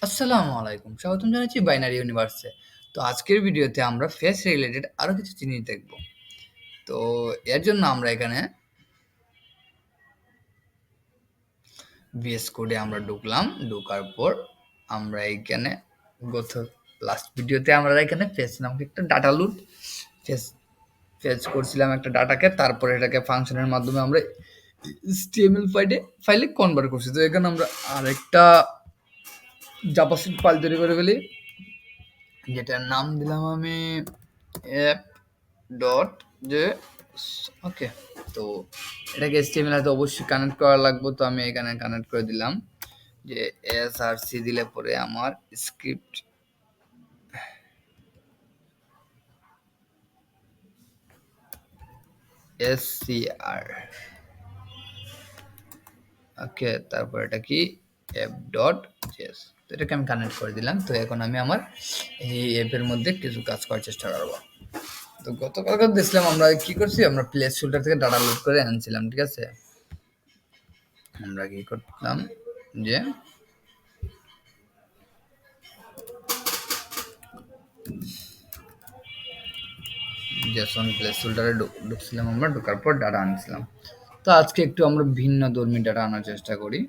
আসসালামু আলাইকুম। স্বাগতম জানাচ্ছি বাইনারি ইউনিভার্সে। তো আজকের ভিডিওতে আমরা ফেস রিলেটেড আরো কিছু জিনিস দেখব। তো এর জন্য আমরা এখানে VS কোডে আমরা ঢুকলাম। ঢোকার পর আমরা এইখানে গত লাস্ট ভিডিওতে আমরা এখানে ফেস নামক একটা ডাটা লোড ফেস ফেচ করছিলাম একটা ডাটাকে, তারপরে এটাকে ফাংশনের মাধ্যমে আমরা HTML ফাইলে কনভার্ট করছি। তো এখানে আমরা আরেকটা জাভাস্ক্রিপ্ট ফাইল তৈরি করে ফেলি, যেটার নাম দিলাম আমি অ্যাপ ডট যে ওকে। তো এটাকে HTML তো অবশ্যই কানেক্ট করা লাগবে, তো আমি এখানে কানেক্ট করে দিলাম যে src দিলে পরে আমার স্ক্রিপ্ট scr ওকে। তারপর এটা কি অ্যাপ ডট জেএস, তো এটাকে আমি কানেক্ট করে দিলাম। তো এখন আমি আমার এই অ্যাপের মধ্যে কিছু কাজ করার চেষ্টা করবো। তো গতকালকে দেখছিলাম আমরা কি করছি, আমরা প্লে স্টোর থেকে ডাটা লোড করে আনছিলাম, ঠিক আছে। আমরা কি করতাম যে জেসন প্লে স্টোরে ঢুকছিলাম, আমরা ঢোকার পর ডাটা আনছিলাম। তো আজকে একটু আমরা ভিন্ন ধর্মী ডাটা আনার চেষ্টা করি।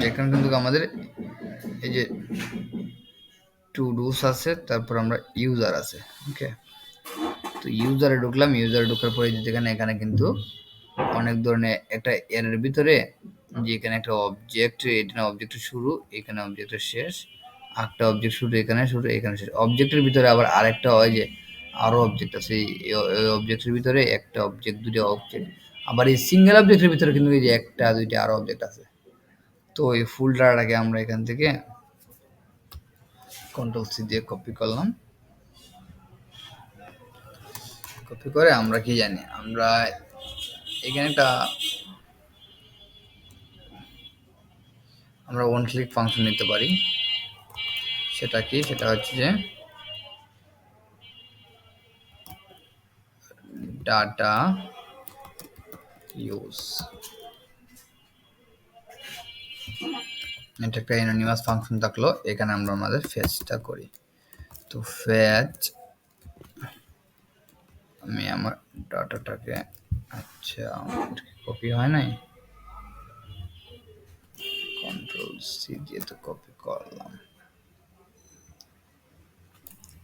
যেখানে কিন্তু আমাদের এই যে টু ডুস আছে, তারপর আমরা ইউজার আছে, ওকে। তো ইউজারে ঢুকলাম, ইউজারে ঢোকার পরে যেখানে এখানে কিন্তু অনেক ধরনের একটা এর ভিতরে যে এখানে একটা অবজেক্ট, এখানে অবজেক্টের শুরু, এখানে অবজেক্টের শেষ, একটা অবজেক্ট শুরু এখানে, শুরু এখানে শেষ। অবজেক্টের ভিতরে আবার আরেকটা হয় যে আরো অবজেক্ট আছে, এই অবজেক্টের ভিতরে একটা অবজেক্ট, দুটো অবজেক্ট, আবার এই সিঙ্গেল অবজেক্টের ভিতরে কিন্তু এই যে একটা দুইটা আরো অবজেক্ট আছে। তো এই ফুল ডাটাটাকে আমরা এখান থেকে কন্ট্রোল সি দিয়ে কপি করলাম। কপি করে আমরা কি জানি, আমরা এখানে একটা আমরা ওয়ান ক্লিক ফাংশন নিতে পারি। সেটা কি, সেটা হচ্ছে যে ডাটা ইউজ, এটা একটা অ্যানোনিমাস ফাংশন থাকলো। এখানে আমরা আমাদের ফেচটা করি। তো ফেচ, আমি আমার ডাটাটাকে, আচ্ছা কপি হয় নাই, কন্ট্রোল সি দিয়ে তো কপি করলাম,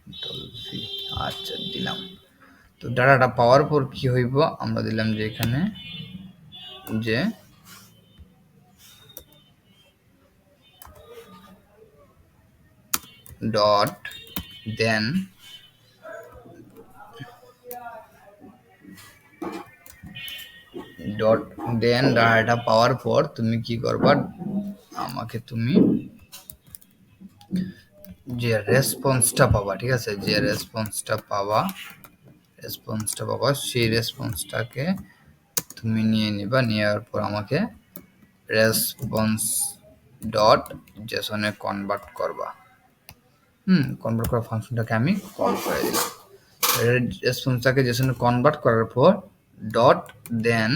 কন্ট্রোল ভি, আচ্ছা দিলাম। তো ডাটাটা পাওয়ার পর কি হইব, আমরা দিলাম যে এখানে যে ডট দেন ডট দেন ডাটা পাওয়ার পর তুমি কি করবা, আমাকে তুমি যে রেসপন্সটা পাবা, ঠিক আছে, যে রেসপন্সটা পাবা সেই রেসপন্সটাকে তুমি নিয়ে নিবা, নেওয়ার পর আমাকে রেসপন্স ডট জেসনে কনভার্ট করবা। কনভার্ট করা ফাংশনটাকে আমি কল করে দিলাম। রেসপন্সটাকে জেসনে কনভার্ট করার পর ডট দেন,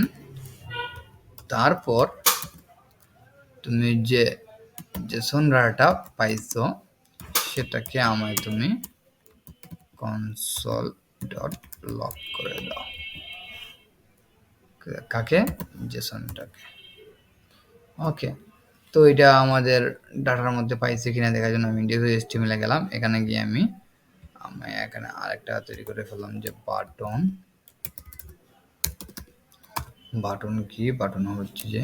তারপর তুমি যে জেসন ডাটা পাইছো সেটাকে আমায় তুমি কনসোল ডট লক করে দাও। কাকে, জেসনটাকে, ওকে। তো এটা আমাদের ডাটার মধ্যে পাইছে কিনা দেখার জন্য আমি HTML গেলাম। এখানে গিয়ে আমি এখানে আরেকটা তৈরি করে ফেললাম যে বাটন। বাটন কি, বাটন হচ্ছে যে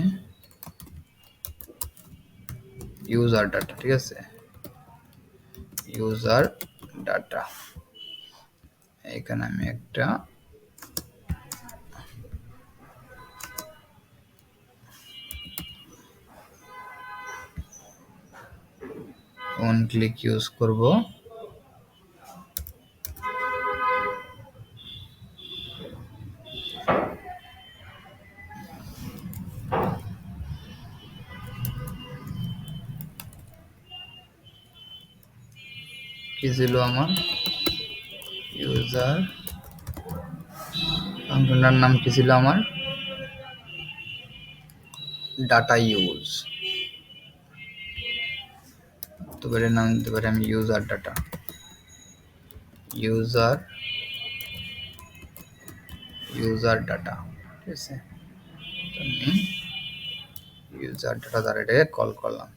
ইউজার ডাটা, ঠিক আছে, ইউজার ডাটা। এখানে আমি একটা ওয়ান ক্লিক ইউজ করব। কি ছিল আমার ইউজার ফাংশনটার নাম কি ছিল আমার ডাটা ইউজ, তো এর নাম দিতে পারি আমি user data, user user data. ঠিক আছে, তো আমি ইউজার ডাটা দ্বারা এটাকে কল করলাম।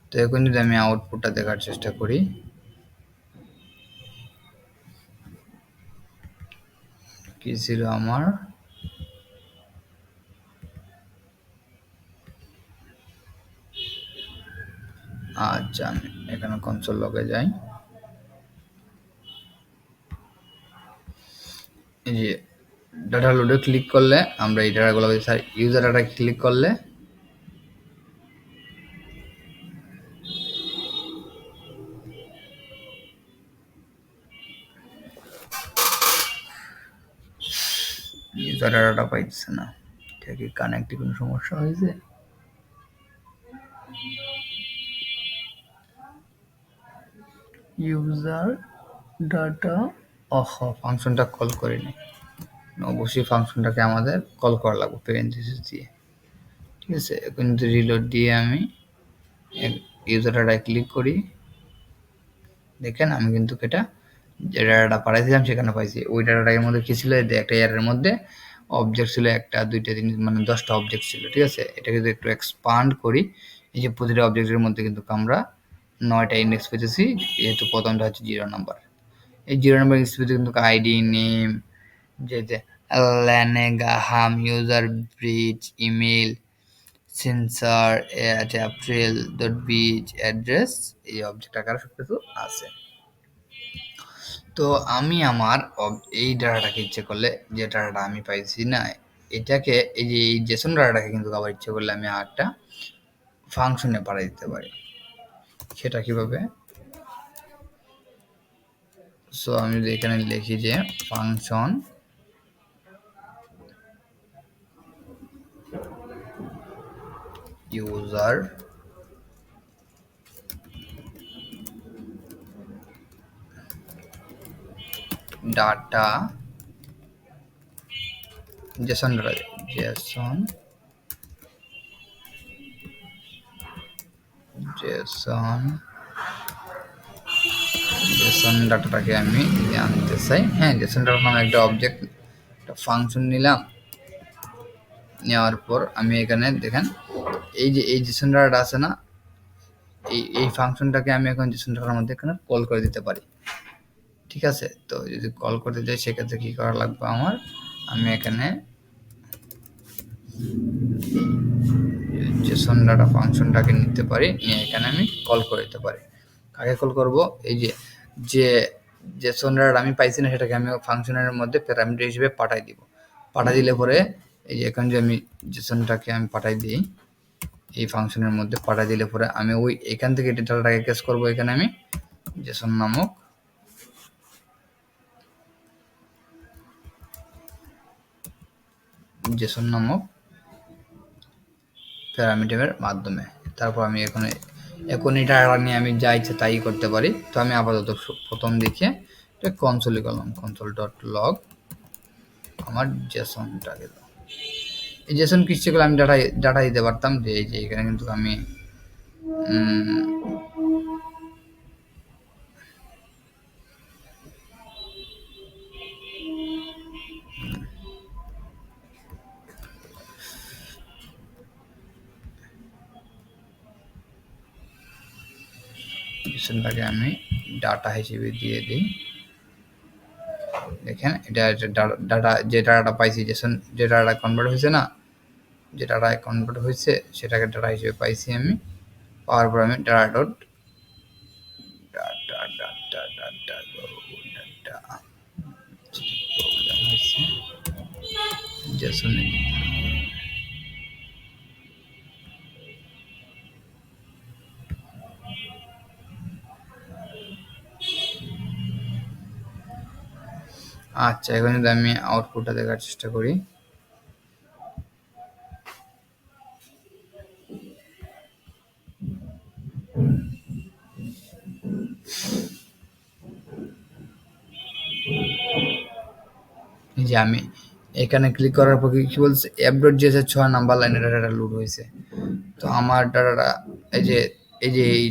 তো এখন যদি আমি আউটপুটটা দেখার চেষ্টা করি, কি ছিল আমার, আচ্ছা আমি এখানে কনসোল লগে যাই, এই যে ডাটা লোডে ক্লিক করলে আমরা এই ডাটাগুলো ইউজার ডাটা ক্লিক করলে ইউজার ডাটা পাইছে না, এটা কি কানেক্টে কোনো সমস্যা হয়েছে? ইউজার ডাটা, ফাংশনটা কল করিনি, অবশ্যই ফাংশনটাকে আমাদের কল করা লাগবে প্যারেন্থেসিস দিয়ে। ঠিক আছে, এখন যদি রিলোড দিয়ে আমি ইউজার ডাটায় ক্লিক করি, দেখেন আমি কিন্তু এটা যে ডাটাটা পাঠাইছিলাম সেখানে পাইছি। ওই ডাটাটার মধ্যে কি ছিল, একটা এর মধ্যে অবজেক্ট ছিল একটা দুইটা তিন মানে 10টা অবজেক্ট ছিল। ঠিক আছে, এটাকে যদি একটু এক্সপান্ড করি, এই যে প্রতিটা অবজেক্টের মধ্যে কিন্তু আমরা 9টা ইন্ডেক্স পেতেছি, যেহেতু প্রথমটা হচ্ছে 0 নাম্বার। এই 0 নাম্বার ইন্ডেক্স পেতে কিন্তু আইডি নেম, যে ল্যানেগাহাম, ইউজার ব্রিজ, ইমেল, সেন্সার, এপ্রিল ডট বিচ, অ্যাড্রেস, এই অবজেক্ট আকারে সব কিছু আছে। তো আমি আমার এই ডাটাটাকে ইচ্ছে করলে, যে ডাটাটা আমি পাইছি না এটাকে, এই যে এই জেসন ডাটাটাকে কিন্তু আবার ইচ্ছে করলে আমি আরেকটা ফাংশনে পাঠিয়ে দিতে পারি। সেটা কিভাবে? সো আমি যদি এখানে লিখি যে function user data JSON data, JSON JSON JSON ডাটাটাকে আমি আনতে চাই। হ্যাঁ, জেসন ডাটা নামে একটা অবজেক্ট, একটা ফাংশন নিলাম। নেওয়ার পর আমি এখানে দেখেন এই যে এই জেসন ডাটা আছে না, এই ফাংশনটাকে আমি এখন জেসন ডাটার মধ্যে এখানে কল করে দিতে পারি। ঠিক আছে, তো যদি কল করতে যাই সেক্ষেত্রে কি করা লাগবে আমার, আমি এখানে জেসন ডাটা ফাংশনটাকে নিতে পারি, নিয়ে এখানে আমি কল করে দিতে পারি। কাকে কল করব? এই যে যে জেসন ডাটা আমি পাইছি না সেটাকে আমি ফাংশনের মধ্যে প্যারামিটার হিসেবে পাঠাই দিব। পাঠাই দিলে পরে এই যে এখন যে আমি জেসনটাকে আমি পাঠাই দিই এই ফাংশনের মধ্যে, পাঠাই দিলে পরে আমি ওই এখান থেকে ডাটাটাকে কেস করব, এখানে আমি জেসন নামক প্যারামিটারের মাধ্যমে, তারপর আমি এখন এই ডাটা নিয়ে আমি যা ইচ্ছে তাই করতে পারি। তো আমি আপাতত প্রথম দিকে কনসোলে করলাম, কনসোল ডট লগ আমার জেসনটাকে, এই জেসন কি ইচ্ছে করলে আমি ডাটা দিতে পারতাম, যে এই যে এখানে কিন্তু আমি জেসনটাকে আমি ডাটা হিসেবে দিয়ে দিই। দেখেন এটা ডাটা, যে ডাটাটা পাইছি জেসন, যে ডাটা কনভার্ট হয়েছে না, যে ডাটা কনভার্ট হয়েছে সেটাকে ডাটা হিসেবে পাইছি আমি। পাওয়ার পর আমি data dot data data data data problem হয়েছে জেসনে। আচ্ছা, এখন যদি আমি আউটপুটটা দেখার চেষ্টা করি, যে আমি এখানে ক্লিক করার পর কি বলছে, app.js এর 6 নাম্বার লাইনে ডাটাটা লোড হয়েছে। তো আমার ডাটাটা এই যে এই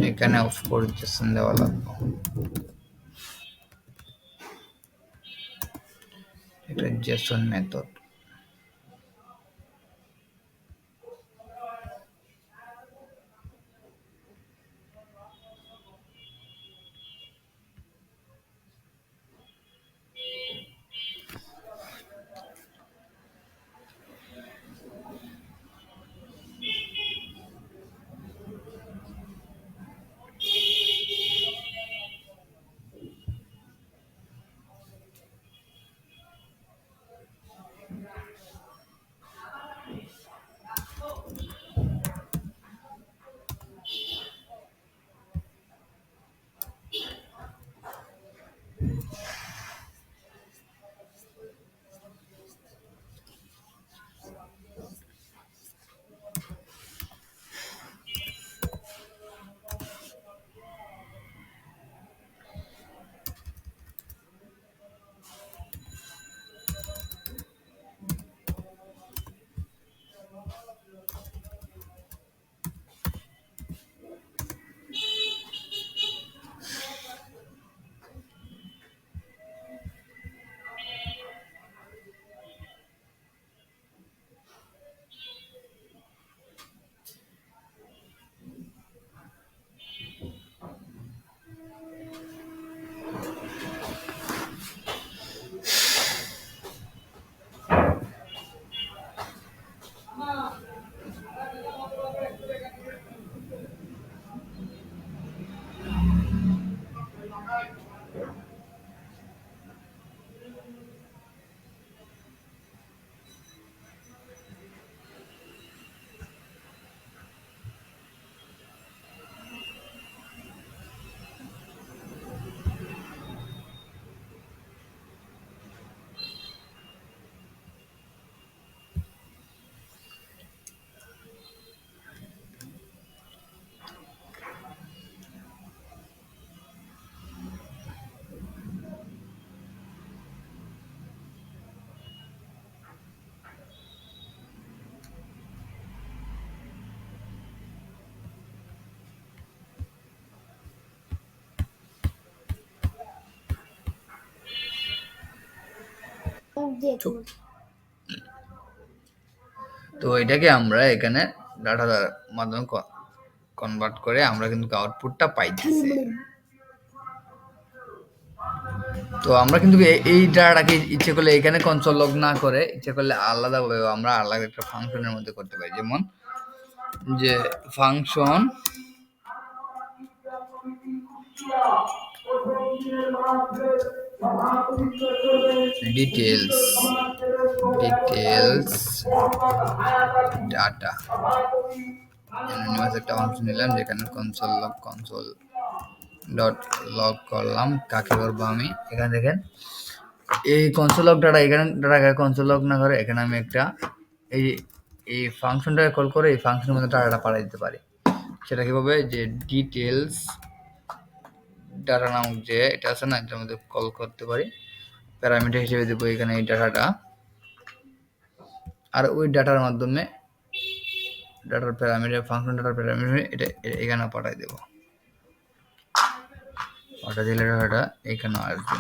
এখানে অফ করে জেসন দেওয়া লাগবে। এটা জেসন মেথড। তো এটাকে আমরা এখানে ডাটার মাধ্যমে কনভার্ট করে আমরা কিন্তু আউটপুটটা পাইতেছি। তো আমরা কিন্তু এই ডাটাটাকে ইচ্ছে করলে এখানে কনসোল লগ না করে ইচ্ছে করলে আলাদাভাবে আমরা আলাদা একটা ফাংশনের মধ্যে করতে পারি। যেমন যে ফাংশন ডিটেলস ডাটা একটা ফাংশন নিলাম যেখানে কনসোল ডট লগ করলাম। কাকে করবো আমি এখানে দেখেন এই কনসোল লগ ডাটা, এখানে ডাটা কনসোল লগ না করে এখানে আমি একটা এই ফাংশনটাকে কল করে এই ফাংশনের মধ্যে ডাটাটা পাঠিয়ে দিতে পারি। সেটা কিভাবে, যে ডিটেলস ডাটা নামক যে এটা আছে না, এটার মধ্যে কল করতে পারি। প্যারামিটার হিসেবে দেবো এখানে এই ডাটাটা, আর ওই ডাটার মাধ্যমে ডাটার প্যারামিটার ফাংশন ডাটার প্যারামিটার এটা এখানে পাঠিয়ে দেবো। পাঠিয়ে দিলে ডাটাটা এখানে আসবে।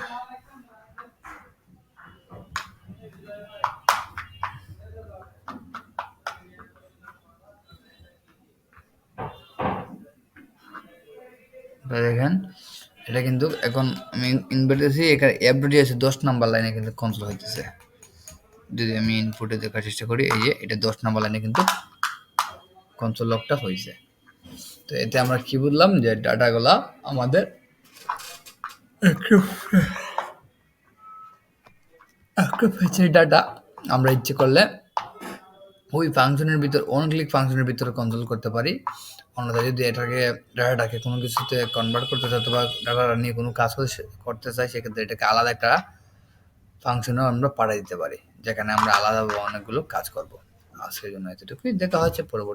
দেখেন এটা কিন্তু এখন আমি ইনপুট দিয়েছি, এখানে app.js 10 নাম্বার লাইনে কিন্তু কনসোল হইতেছে। যদি আমি ইনপুটে দেখার চেষ্টা করি, এই যে এটা 10 নাম্বার লাইনে কিন্তু কনসোল লকটা হয়েছে। তো এতে আমরা কি বুঝলাম, যে ডাটাগুলা আমাদের একটা ফেচের ডাটা আমরা ইচ্ছে করলে ওই ফাংশনের ভিতর অন ক্লিক ফাংশনের ভিতরে কন্ট্রোল করতে পারি। অন্যথায় যদি ডাটাটাকে কোনো কিছুতে কনভার্ট করতে চাই অথবা ডাটাটা নিয়ে কোনো কাজ করতে চাই, সেক্ষেত্রে এটাকে আলাদা একটা ফাংশনেও আমরা পাঠিয়ে দিতে পারি, যেখানে আমরা আলাদাভাবে অনেকগুলো কাজ করব। আজকের জন্য এতটুকুই। দেখা হচ্ছে পরবর্তী